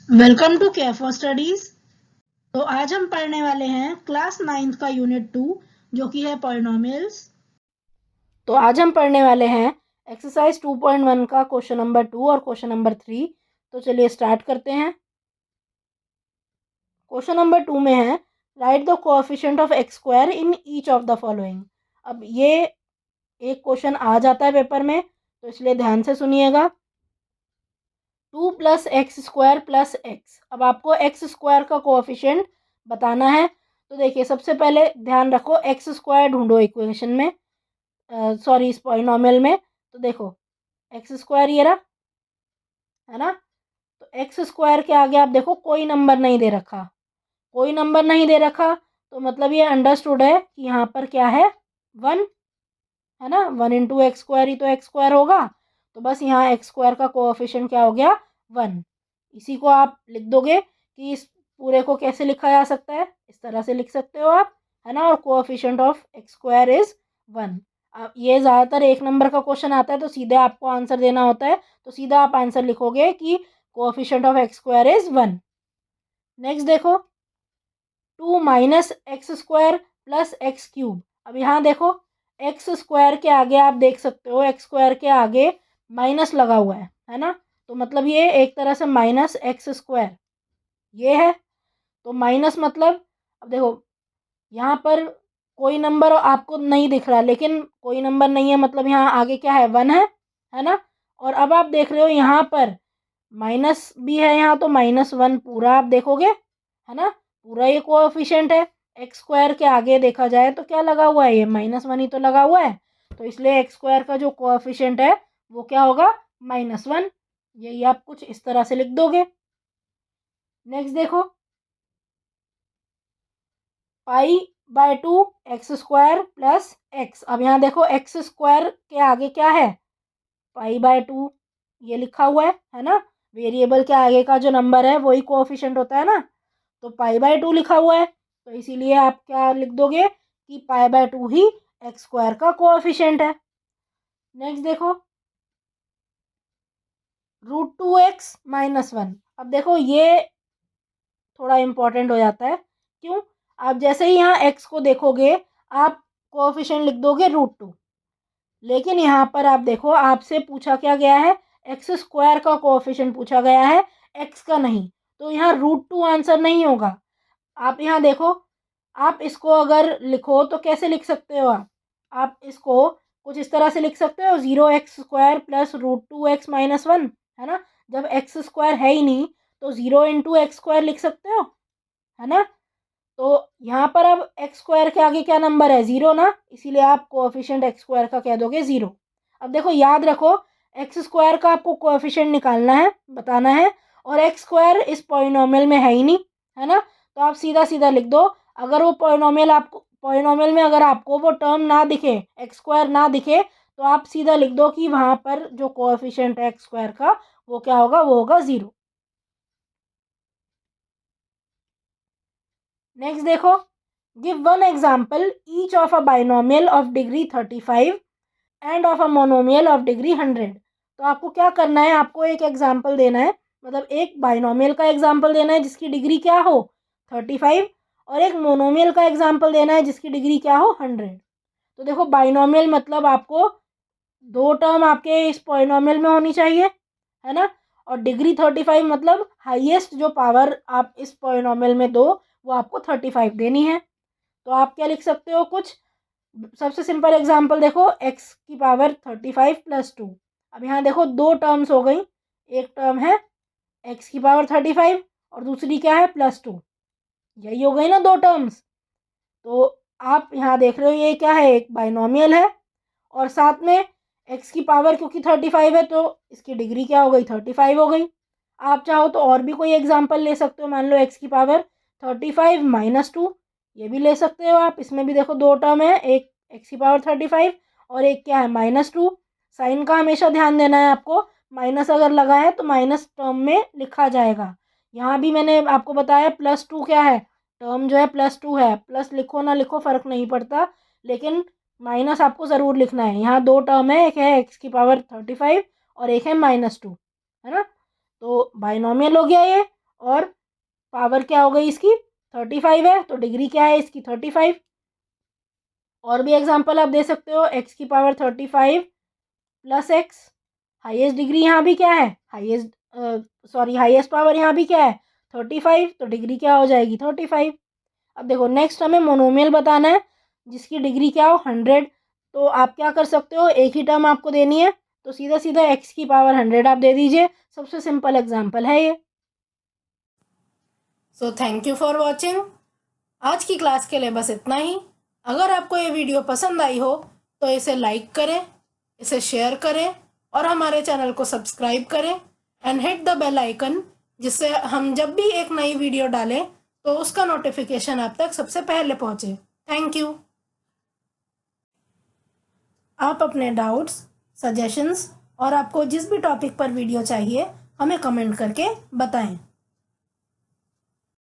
Welcome to care for studies. तो आज हम पढ़ने वाले हैं क्लास 9th का यूनिट 2 जो कि है पॉलिनोमियल्स। तो आज हम पढ़ने वाले हैं एक्सरसाइज 2.1 का क्वेश्चन नंबर 2 और क्वेश्चन नंबर 3। तो चलिए स्टार्ट करते हैं। क्वेश्चन नंबर 2 में है right the coefficient of x square in each of the following. अब ये एक क्वेश्चन आ जाता है पेपर में, तो इसलिए ध्यान से सुनिएगा। 2 plus x square plus x. अब आपको एक्स स्क्वायर का कोएफिशिएंट बताना है। तो देखिए, सबसे पहले ध्यान रखो, एक्स स्क्वायर ढूंढो इक्वेशन में, सॉरी इस पॉलिनोमियल में। तो देखो, एक्स स्क्वायर ये रहा, है ना। तो एक्स स्क्वायर के आगे आप देखो कोई नंबर नहीं दे रखा, कोई नंबर नहीं दे रखा, तो मतलब ये अंडरस्टूड है कि यहाँ पर क्या है, 1, है ना। 1 × x² ही तो एक्स स्क्वायर होगा। तो बस यहाँ एक्स स्क्वायर का कोएफिशिएंट क्या हो गया, 1। इसी को आप लिख दोगे कि इस पूरे को कैसे लिखा जा सकता है, इस तरह से लिख सकते हो आप, है ना। और coefficient of x square is 1। अब ये ज़्यादातर एक नंबर का क्वेश्चन आता है तो सीधे आपको आंसर देना होता है, तो सीधा आप आंसर लिखोगे कि coefficient of x square is 1। Next देखो, 2 minus x square plus x cube. अब यहाँ देखो, एक्स स्क्वायर के आगे आप देख सकते हो, एक्स स्क्वायर के आगे माइनस लगा हुआ है ना। तो मतलब ये एक तरह से माइनस एक्स स्क्वायर ये है। तो माइनस मतलब, अब देखो यहाँ पर कोई नंबर आपको नहीं दिख रहा, लेकिन कोई नंबर नहीं है मतलब यहाँ आगे क्या है, 1 है ना। और अब आप देख रहे हो यहाँ पर माइनस भी है, यहाँ तो -1 पूरा आप देखोगे, है ना। पूरा ये कोएफिशिएंट है। एक्स स्क्वायर के आगे देखा जाए तो क्या लगा हुआ है, ये -1 ही तो लगा हुआ है। तो इसलिए एक्स स्क्वायर का जो कोएफिशिएंट है वो क्या होगा, -1। यही आप कुछ इस तरह से लिख दोगे। नेक्स्ट देखो, π/2 एक्स स्क्वायर प्लस एक्स। अब यहाँ देखो एक्स स्क्वायर के आगे क्या है, π/2 ये लिखा हुआ है ना। वेरिएबल के आगे का जो नंबर है वही कोएफिशिएंट होता है ना। तो π/2 लिखा हुआ है, तो इसीलिए आप क्या लिख दोगे कि π/2 ही एक्स स्क्वायर का कोएफिशिएंट है। नेक्स्ट देखो, √2x - 1। अब देखो ये थोड़ा इंपॉर्टेंट हो जाता है। क्यों? आप जैसे ही यहाँ x को देखोगे आप कोएफिशिएंट लिख दोगे √2, लेकिन यहाँ पर आप देखो आपसे पूछा क्या गया है, एक्स स्क्वायर का कोएफिशिएंट पूछा गया है, एक्स का नहीं। तो यहाँ √2 आंसर नहीं होगा। आप यहाँ देखो, आप इसको अगर लिखो तो कैसे लिख सकते हो आप इसको कुछ इस तरह से लिख सकते हो, 0x² प्लस √2x - 1, है ना। जब एक्स स्क्वायर है ही नहीं तो 0 × x² लिख सकते हो, है ना। तो यहाँ पर अब एक्स स्क्वायर के आगे क्या नंबर है, 0 ना, इसीलिए आप कोएफिशिएंट एक्स स्क्वायर का कह दोगे 0। अब देखो याद रखो, एक्स स्क्वायर का आपको कोएफिशिएंट निकालना है, बताना है, और एक्स स्क्वायर इस पॉलिनोमियल में है ही नहीं, है ना। तो आप सीधा सीधा लिख दो। अगर वो पॉलिनोमियल में अगर आपको वो टर्म ना दिखे, एक्स स्क्वायर ना दिखे, तो आप सीधा लिख दो कि वहाँ पर जो कोएफिशिएंट है एक्स स्क्वायर का वो क्या होगा, वो होगा 0। नेक्स्ट देखो, give one example each of a binomial of degree 35 end of a monomial of degree 100। तो आपको क्या करना है, आपको एक एग्जाम्पल देना है, मतलब एक बाइनोमियल का एग्जाम्पल देना है जिसकी डिग्री क्या हो, 35, और एक मोनोमियल का एग्जाम्पल देना है जिसकी डिग्री क्या हो, 100। तो देखो बाइनोमियल मतलब आपको दो टर्म आपके इस पॉलिनोमियल में होनी चाहिए, है ना। और डिग्री 35 मतलब हाईएस्ट जो पावर आप इस पॉलिनोमियल में दो वो आपको 35 देनी है। तो आप क्या लिख सकते हो, कुछ सबसे सिंपल एग्जांपल देखो, x की पावर 35 प्लस 2। अब यहाँ देखो दो टर्म्स हो गई, एक टर्म है x की पावर 35 और दूसरी क्या है, +2। यही हो गई ना दो टर्म्स। तो आप यहाँ देख रहे हो ये क्या है, एक बाइनोमियल है, और साथ में x की पावर क्योंकि 35 है तो इसकी डिग्री क्या हो गई, 35 हो गई। आप चाहो तो और भी कोई एग्जांपल ले सकते हो, मान लो x की पावर 35 - 2, ये भी ले सकते हो आप। इसमें भी देखो दो टर्म है, एक x की पावर 35 और एक क्या है, -2। साइन का हमेशा ध्यान देना है आपको, माइनस अगर लगा है तो माइनस टर्म में लिखा जाएगा। यहाँ भी मैंने आपको बताया +2 क्या है, टर्म जो है +2 है, प्लस लिखो ना लिखो फ़र्क नहीं पड़ता, लेकिन माइनस आपको ज़रूर लिखना है। यहाँ दो टर्म है, एक है x की पावर 35 और एक है -2, है ना। तो बाइनोमियल हो गया ये। और पावर क्या हो गई इसकी 35 है, तो डिग्री क्या है इसकी 35। और भी एग्जांपल आप दे सकते हो, x की power 35 plus x। Highest degree यहाँ भी क्या है, हाईएस्ट पावर यहाँ भी क्या है 35, तो डिग्री क्या हो जाएगी 35। अब देखो नेक्स्ट हमें मोनोमियल बताना है जिसकी डिग्री क्या हो 100। तो आप क्या कर सकते हो, एक ही टर्म आपको देनी है तो सीधा सीधा x की पावर 100 आप दे दीजिए। सबसे सिंपल एग्जांपल है ये। So thank you for watching. आज की क्लास के लिए बस इतना ही। अगर आपको ये वीडियो पसंद आई हो तो इसे लाइक करें, इसे शेयर करें और हमारे चैनल को सब्सक्राइब करें and hit the bell icon, जिससे हम जब भी एक नई वीडियो डालें तो उसका नोटिफिकेशन आप तक सबसे पहले पहुंचे। Thank you. आप अपने डाउट्स, सजेशंस और आपको जिस भी टॉपिक पर वीडियो चाहिए हमें कमेंट करके बताएं।